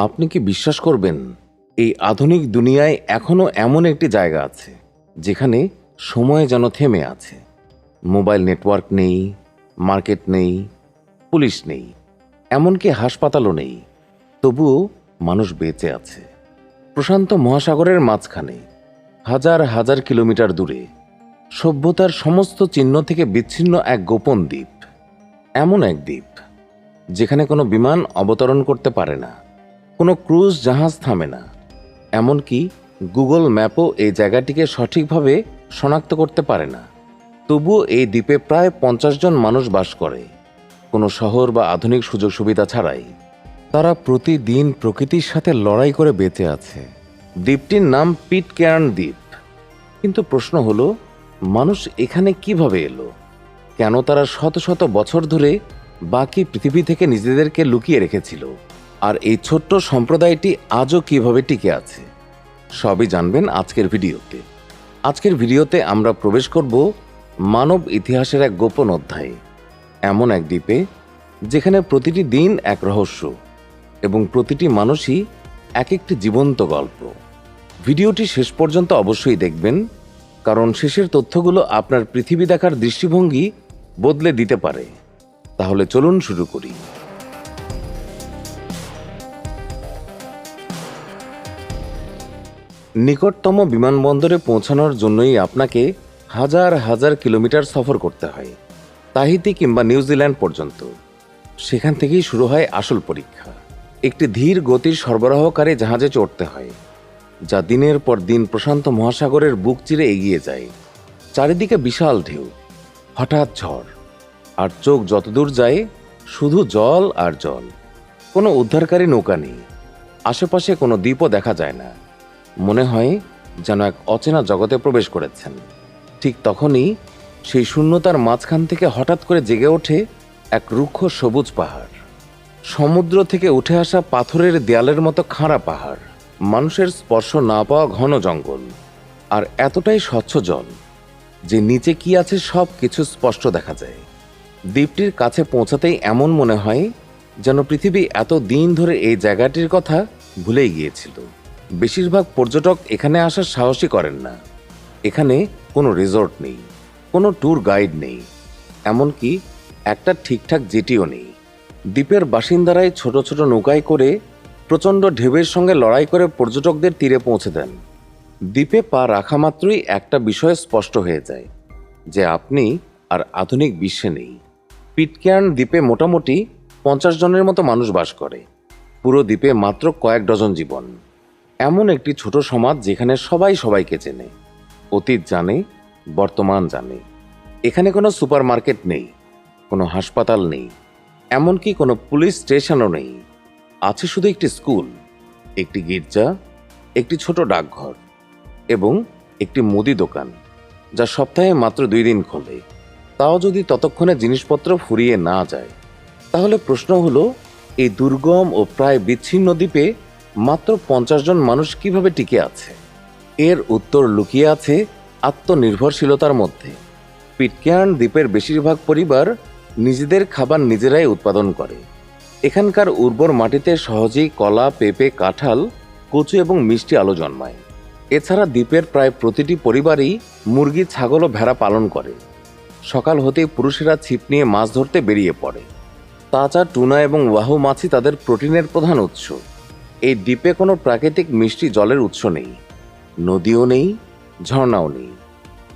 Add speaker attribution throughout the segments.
Speaker 1: আপনি কি বিশ্বাস করবেন, এই আধুনিক দুনিয়ায় এখনও এমন একটি জায়গা আছে যেখানে সময় যেন থেমে আছে। মোবাইল নেটওয়ার্ক নেই, মার্কেট নেই, পুলিশ নেই, এমনকি হাসপাতালও নেই, তবুও মানুষ বেঁচে আছে। প্রশান্ত মহাসাগরের মাঝখানে, হাজার হাজার কিলোমিটার দূরে, সভ্যতার সমস্ত চিহ্ন থেকে বিচ্ছিন্ন এক গোপন দ্বীপ। এমন এক দ্বীপ যেখানে কোনো বিমান অবতরণ করতে পারে না, কোনো ক্রুজ জাহাজ থামে না, এমনকি গুগল ম্যাপও এই জায়গাটিকে সঠিকভাবে শনাক্ত করতে পারে না। তবুও এই দ্বীপে প্রায় 50 জন মানুষ বাস করে, কোনো শহর বা আধুনিক সুযোগ সুবিধা ছাড়াই। তারা প্রতিদিন প্রকৃতির সাথে লড়াই করে বেঁচে আছে। দ্বীপটির নাম পিটক্যার্ন দ্বীপ। কিন্তু প্রশ্ন হলো, মানুষ এখানে কিভাবে এলো? কেন তারা শত শত বছর ধরে বাকি পৃথিবী থেকে নিজেদেরকে লুকিয়ে রেখেছিল? আর এই ছোট্ট সম্প্রদায়টি আজও কিভাবে টিকে আছে? সবই জানবেন আজকের ভিডিওতে। আজকের ভিডিওতে আমরা প্রবেশ করব মানব ইতিহাসের এক গোপন অধ্যায়ে, এমন এক দ্বীপে যেখানে প্রতিটি দিন এক রহস্য এবং প্রতিটি মানুষই এক একটি জীবন্ত গল্প। ভিডিওটি শেষ পর্যন্ত অবশ্যই দেখবেন, কারণ শেষের তথ্যগুলো আপনার পৃথিবী দেখার দৃষ্টিভঙ্গি বদলে দিতে পারে। তাহলে চলুন শুরু করি। নিকটতম বিমানবন্দরে পৌঁছানোর জন্যই আপনাকে হাজার হাজার কিলোমিটার সফর করতে হয়, তাহিতি কিংবা নিউজিল্যান্ড পর্যন্ত। সেখান থেকেই শুরু হয় আসল পরীক্ষা। একটি ধীর গতির সরবরাহকারী জাহাজে চড়তে হয়, যা দিনের পর দিন প্রশান্ত মহাসাগরের বুক চিরে এগিয়ে যায়। চারিদিকে বিশাল ঢেউ, হঠাৎ ঝড়, আর চোখ যতদূর যায় শুধু জল আর জল। কোনো উদ্ধারকারী নৌকা নেই, আশেপাশে কোনো দ্বীপও দেখা যায় না। মনে হয় যেন এক অচেনা জগতে প্রবেশ করেছেন। ঠিক তখনই সেই শূন্যতার মাঝখান থেকে হঠাৎ করে জেগে ওঠে এক রুক্ষ সবুজ পাহাড়। সমুদ্র থেকে উঠে আসা পাথরের দেয়ালের মতো খাড়া পাহাড়, মানুষের স্পর্শ না পাওয়া ঘন জঙ্গল, আর এতটাই স্বচ্ছ জল যে নিচে কি আছে সব কিছু স্পষ্ট দেখা যায়। দ্বীপটির কাছে পৌঁছাতেই এমন মনে হয় যেন পৃথিবী এত দিন ধরে এই জায়গাটির কথা ভুলেই গিয়েছিল। বেশিরভাগ পর্যটক এখানে আসার সাহসই করেন না। এখানে কোনো রিসোর্ট নেই, কোনো ট্যুর গাইড নেই, এমনকি একটা ঠিকঠাক জেটিও নেই। দ্বীপের বাসিন্দারাই ছোট ছোট নৌকায় করে প্রচণ্ড ঢেউয়ের সঙ্গে লড়াই করে পর্যটকদের তীরে পৌঁছে দেন। দ্বীপে পা রাখা মাত্রই একটা বিষয় স্পষ্ট হয়ে যায়, যে আপনি আর আধুনিক বিশ্বে নেই। পিটক্যার্ন দ্বীপে মোটামুটি 50 জনের মতো মানুষ বাস করে। পুরো দ্বীপে মাত্র কয়েক ডজন জীবন। এমন একটি ছোট সমাজ যেখানে সবাই সবাইকে চেনে, অতীত জানে, বর্তমান জানে। এখানে কোনো সুপার মার্কেট নেই, কোনো হাসপাতাল নেই, এমনকি কোনো পুলিশ স্টেশনও নেই। আছে শুধু একটি স্কুল, একটি গির্জা, একটি ছোট ডাকঘর এবং একটি মুদি দোকান, যা সপ্তাহে মাত্র 2 দিন খোলে। তাও যদি ততক্ষণে জিনিসপত্র ফুরিয়ে না যায়। তাহলে প্রশ্ন হলো, এই দুর্গম ও প্রায় বিচ্ছিন্ন দ্বীপে মাত্র 50 জন মানুষ কিভাবে টিকে আছে? এর উত্তর লুকিয়ে আছে আত্মনির্ভরশীলতার মধ্যে। পিটক্যার্ন দ্বীপের বেশিরভাগ পরিবার নিজেদের খাবার নিজেরাই উৎপাদন করে। এখানকার উর্বর মাটিতে সহজেই কলা, পেঁপে, কাঁঠাল, কচু এবং মিষ্টি আলু জন্মায়। এছাড়া দ্বীপের প্রায় প্রতিটি পরিবারই মুরগি, ছাগল ও ভেড়া পালন করে। সকাল হতেই পুরুষেরা ছিপ নিয়ে মাছ ধরতে বেরিয়ে পড়ে। তাজা টুনা এবং ওয়াহু মাছই তাদের প্রোটিনের প্রধান উৎস। এই দ্বীপে কোনো প্রাকৃতিক মিষ্টি জলের উৎস নেই, নদীও নেই, ঝর্ণাও নেই।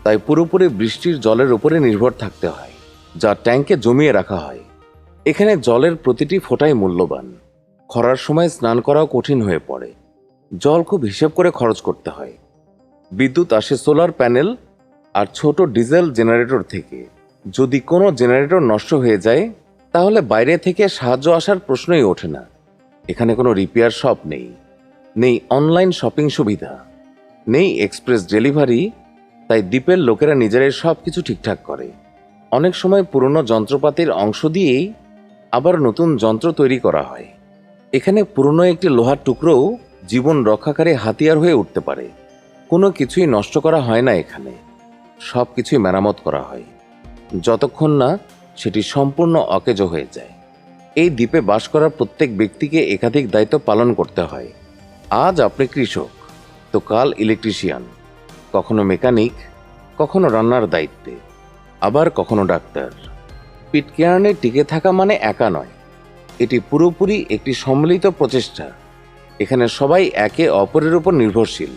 Speaker 1: তাই পুরোপুরি বৃষ্টির জলের উপরে নির্ভর থাকতে হয়, যা ট্যাঙ্কে জমিয়ে রাখা হয়। এখানে জলের প্রতিটি ফোঁটাই মূল্যবান। খরার সময় স্নান করাও কঠিন হয়ে পড়ে। জল খুব হিসেব করে খরচ করতে হয়। বিদ্যুৎ আসে সোলার প্যানেল আর ছোট ডিজেল জেনারেটর থেকে। যদি কোনো জেনারেটর নষ্ট হয়ে যায়, তাহলে বাইরে থেকে সাহায্য আসার প্রশ্নই ওঠে না। এখানে কোনো রিপেয়ার শপ নেই, নেই অনলাইন শপিং সুবিধা, নেই এক্সপ্রেস ডেলিভারি। তাই দ্বীপের লোকেরা নিজেরাই সব কিছু ঠিকঠাক করে। অনেক সময় পুরনো যন্ত্রপাতির অংশ দিয়েই আবার নতুন যন্ত্র তৈরি করা হয়। এখানে পুরনো একটি লোহার টুকরোও জীবন রক্ষাকারী হাতিয়ার হয়ে উঠতে পারে। কোনো কিছুই নষ্ট করা হয় না এখানে, সব কিছুই মেরামত করা হয়, যতক্ষণ না সেটি সম্পূর্ণ অকেজো হয়ে যায়। এই দ্বীপে বাস করা প্রত্যেক ব্যক্তিকে একাধিক দায়িত্ব পালন করতে হয়। আজ আপনি কৃষক, তো কাল ইলেকট্রিশিয়ান, কখনো মেকানিক, কখনো রান্নার দায়িত্বে, আবার কখনো ডাক্তার। পিটকেয়ার্নে টিকে থাকা মানে একা নয়, এটি পুরোপুরি একটি সম্মিলিত প্রচেষ্টা। এখানে সবাই একে অপরের উপর নির্ভরশীল।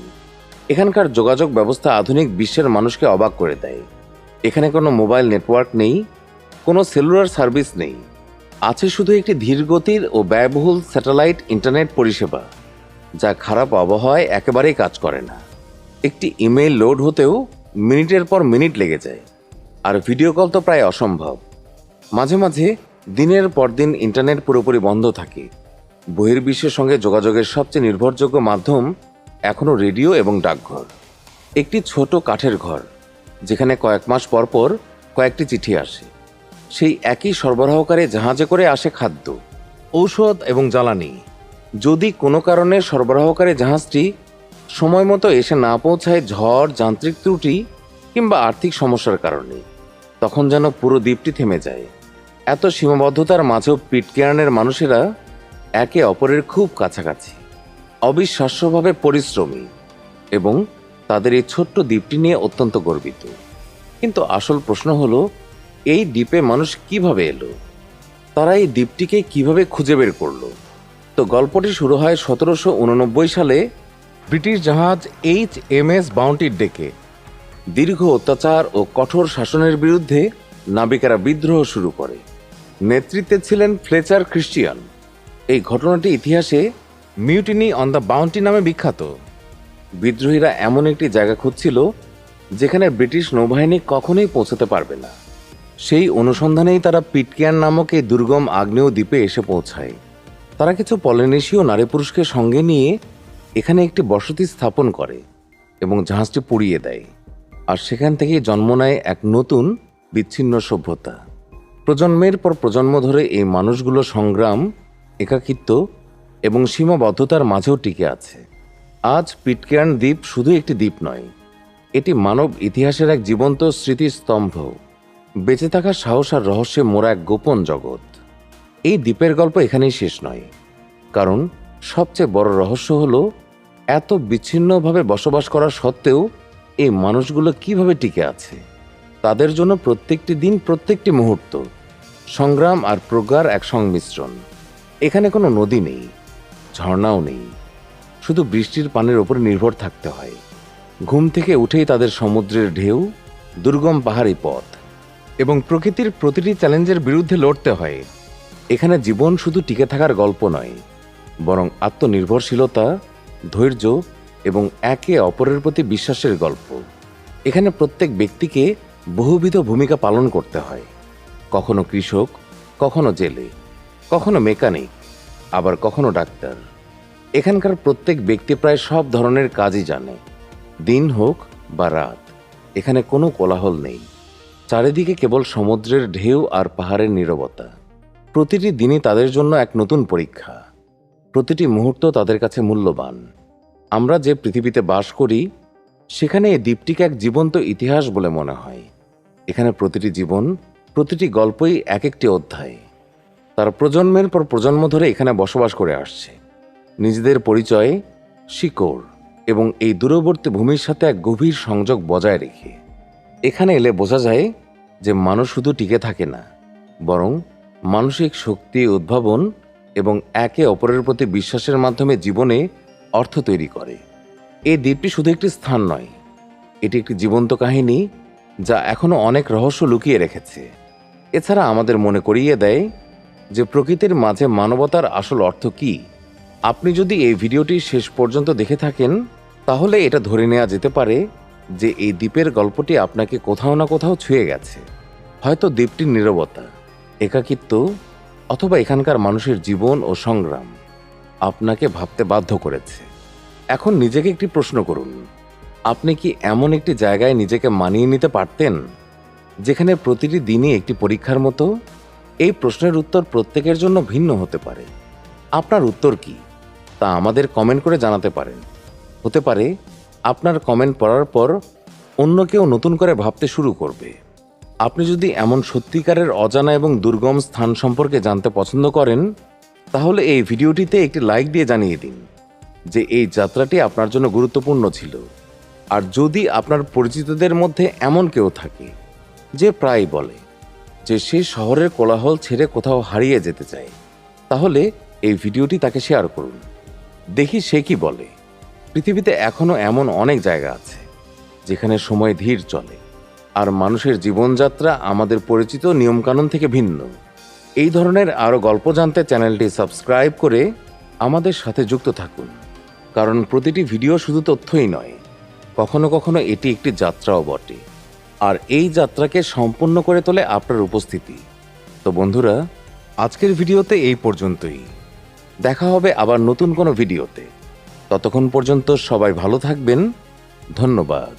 Speaker 1: এখানকার যোগাযোগ ব্যবস্থা আধুনিক বিশ্বের মানুষকে অবাক করে দেয়। এখানে কোনো মোবাইল নেটওয়ার্ক নেই, কোনো সেলুলার সার্ভিস নেই। আছে শুধু একটি ধীরগতির ও ব্যয়বহুল স্যাটেলাইট ইন্টারনেট পরিষেবা, যা খারাপ আবহাওয়ায় একেবারেই কাজ করে না। একটি ইমেইল লোড হতেও মিনিটের পর মিনিট লেগে যায়, আর ভিডিও কল তো প্রায় অসম্ভব। মাঝে মাঝে দিনের পর দিন ইন্টারনেট পুরোপুরি বন্ধ থাকে। বহির্বিশ্বের সঙ্গে যোগাযোগের সবচেয়ে নির্ভরযোগ্য মাধ্যম এখনও রেডিও এবং ডাকঘর। একটি ছোট কাঠের ঘর, যেখানে কয়েক মাস পর পর কয়েকটি চিঠি আসে। সেই একই সরবরাহকারী জাহাজে করে আসে খাদ্য, ঔষধ এবং জ্বালানি। যদি কোনো কারণে সরবরাহকারী জাহাজটি সময় মতো এসে না পৌঁছায়, ঝড়, যান্ত্রিক ত্রুটি কিংবা আর্থিক সমস্যার কারণে, তখন যেন পুরো দ্বীপটি থেমে যায়। এত সীমাবদ্ধতার মাঝেও পিটকেয়ার্নের মানুষেরা একে অপরের খুব কাছাকাছি, অবিশ্বাস্যভাবে পরিশ্রমী এবং তাদের এই ছোট্ট দ্বীপটি নিয়ে অত্যন্ত গর্বিত। কিন্তু আসল প্রশ্ন হলো, এই দ্বীপে মানুষ কিভাবে এলো? তারা এই দ্বীপটিকে কিভাবে খুঁজে বের করলো? তো গল্পটি শুরু হয় 1789 সালে ব্রিটিশ জাহাজ HMS বাউন্টির ডেকে। দীর্ঘ অত্যাচার ও কঠোর শাসনের বিরুদ্ধে নাবিকেরা বিদ্রোহ শুরু করে। নেতৃত্বে ছিলেন ফ্লেচার ক্রিশ্চিয়ান। এই ঘটনাটি ইতিহাসে মিউটিনি অন দ্য বাউন্টি নামে বিখ্যাত। বিদ্রোহীরা এমন একটি জায়গা খুঁজছিল যেখানে ব্রিটিশ নৌবাহিনী কখনোই পৌঁছতে পারবে না। সেই অনুসন্ধানেই তারা পিটকেয়ার্ন নামক এই দুর্গম আগ্নেয় দ্বীপে এসে পৌঁছায়। তারা কিছু পলিনেশীয় নারী পুরুষকে সঙ্গে নিয়ে এখানে একটি বসতি স্থাপন করে এবং জাহাজটি পুড়িয়ে দেয়। আর সেখান থেকেই জন্ম নেয় এক নতুন বিচ্ছিন্ন সভ্যতা। প্রজন্মের পর প্রজন্ম ধরে এই মানুষগুলো সংগ্রাম, একাকিত্ব এবং সীমাবদ্ধতার মাঝেও টিকে আছে। আজ পিটকেয়ার্ন দ্বীপ শুধু একটি দ্বীপ নয়, এটি মানব ইতিহাসের এক জীবন্ত স্মৃতিস্তম্ভ, বেঁচে থাকার সাহস আর রহস্যে মোড়া এক গোপন জগৎ। এই দ্বীপের গল্প এখানেই শেষ নয়, কারণ সবচেয়ে বড় রহস্য হলো এত বিচ্ছিন্নভাবে বসবাস করা সত্ত্বেও এই মানুষগুলো কিভাবে টিকে আছে। তাদের জন্য প্রত্যেকটি দিন, প্রত্যেকটি মুহূর্ত সংগ্রাম আর প্রজ্ঞার এক সংমিশ্রণ। এখানে কোনো নদী নেই, ঝর্ণাও নেই, শুধু বৃষ্টির পানির ওপর নির্ভর থাকতে হয়। ঘুম থেকে উঠেই তাদের সমুদ্রের ঢেউ, দুর্গম পাহাড়ি পথ এবং প্রকৃতির প্রতিটি চ্যালেঞ্জের বিরুদ্ধে লড়তে হয়। এখানে জীবন শুধু টিকে থাকার গল্প নয়, বরং আত্মনির্ভরশীলতা, ধৈর্য এবং একে অপরের প্রতি বিশ্বাসের গল্প। এখানে প্রত্যেক ব্যক্তিকে বহুবিধ ভূমিকা পালন করতে হয়। কখনো কৃষক, কখনো জেলে, কখনো মেকানিক, আবার কখনো ডাক্তার। এখানকার প্রত্যেক ব্যক্তি প্রায় সব ধরনের কাজই জানে, দিন হোক বা রাত। এখানে কোনো কোলাহল নেই, চারিদিকে কেবল সমুদ্রের ঢেউ আর পাহাড়ের নীরবতা। প্রতিটি দিনই তাদের জন্য এক নতুন পরীক্ষা, প্রতিটি মুহূর্ত তাদের কাছে মূল্যবান। আমরা যে পৃথিবীতে বাস করি, সেখানে এই দ্বীপটিকে এক জীবন্ত ইতিহাস বলে মনে হয়। এখানে প্রতিটি জীবন, প্রতিটি গল্পই এক একটি অধ্যায়। তারা প্রজন্মের পর প্রজন্ম ধরে এখানে বসবাস করে আসছে, নিজেদের পরিচয়, শিকড় এবং এই দূরবর্তী ভূমির সাথে এক গভীর সংযোগ বজায় রেখে। এখানে এলে বোঝা যায় যে মানুষ শুধু টিকে থাকে না, বরং মানসিক শক্তি, উদ্ভাবন এবং একে অপরের প্রতি বিশ্বাসের মাধ্যমে জীবনে অর্থ তৈরি করে। এই দ্বীপটি শুধু একটি স্থান নয়, এটি একটি জীবন্ত কাহিনী যা এখনো অনেক রহস্য লুকিয়ে রেখেছে। এছাড়া আমাদের মনে করিয়ে দেয় যে প্রকৃতির মাঝে মানবতার আসল অর্থ কী। আপনি যদি এই ভিডিওটি শেষ পর্যন্ত দেখে থাকেন, তাহলে এটা ধরে নেওয়া যেতে পারে যে এই দ্বীপের গল্পটি আপনাকে কোথাও না কোথাও ছুঁয়ে গেছে। হয়তো দ্বীপটির নীরবতা, একাকিত্ব অথবা এখানকার মানুষের জীবন ও সংগ্রাম আপনাকে ভাবতে বাধ্য করেছে। এখন নিজেকে একটি প্রশ্ন করুন, আপনি কি এমন একটি জায়গায় নিজেকে মানিয়ে নিতে পারতেন যেখানে প্রতিটি দিনই একটি পরীক্ষার মতো? এই প্রশ্নের উত্তর প্রত্যেকের জন্য ভিন্ন হতে পারে। আপনার উত্তর কি তা আমাদের কমেন্ট করে জানাতে পারেন। হতে পারে আপনার কমেন্ট পড়ার পর অন্য কেউ নতুন করে ভাবতে শুরু করবে। আপনি যদি এমন সত্যিকারের অজানা এবং দুর্গম স্থান সম্পর্কে জানতে পছন্দ করেন, তাহলে এই ভিডিওটিতে একটি লাইক দিয়ে জানিয়ে দিন যে এই যাত্রাটি আপনার জন্য গুরুত্বপূর্ণ ছিল। আর যদি আপনার পরিচিতদের মধ্যে এমন কেউ থাকে যে প্রায় বলে যে সে শহরের কোলাহল ছেড়ে কোথাও হারিয়ে যেতে চায়, তাহলে এই ভিডিওটি তাকে শেয়ার করুন। দেখি সে কি বলে। পৃথিবীতে এখনো এমন অনেক জায়গা আছে যেখানে সময় ধীর চলে আর মানুষের জীবনযাত্রা আমাদের পরিচিত নিয়মকানুন থেকে ভিন্ন। এই ধরনের আরও গল্প জানতে চ্যানেলটি সাবস্ক্রাইব করে আমাদের সাথে যুক্ত থাকুন, কারণ প্রতিটি ভিডিও শুধু তথ্যই নয়, কখনো কখনো এটি একটি যাত্রাও বটে। আর এই যাত্রাকে সম্পূর্ণ করে তোলে আপনার উপস্থিতি। তো বন্ধুরা, আজকের ভিডিওতে এই পর্যন্তই। দেখা হবে আবার নতুন কোনো ভিডিওতে। ততক্ষণ পর্যন্ত সবাই ভালো থাকবেন। ধন্যবাদ।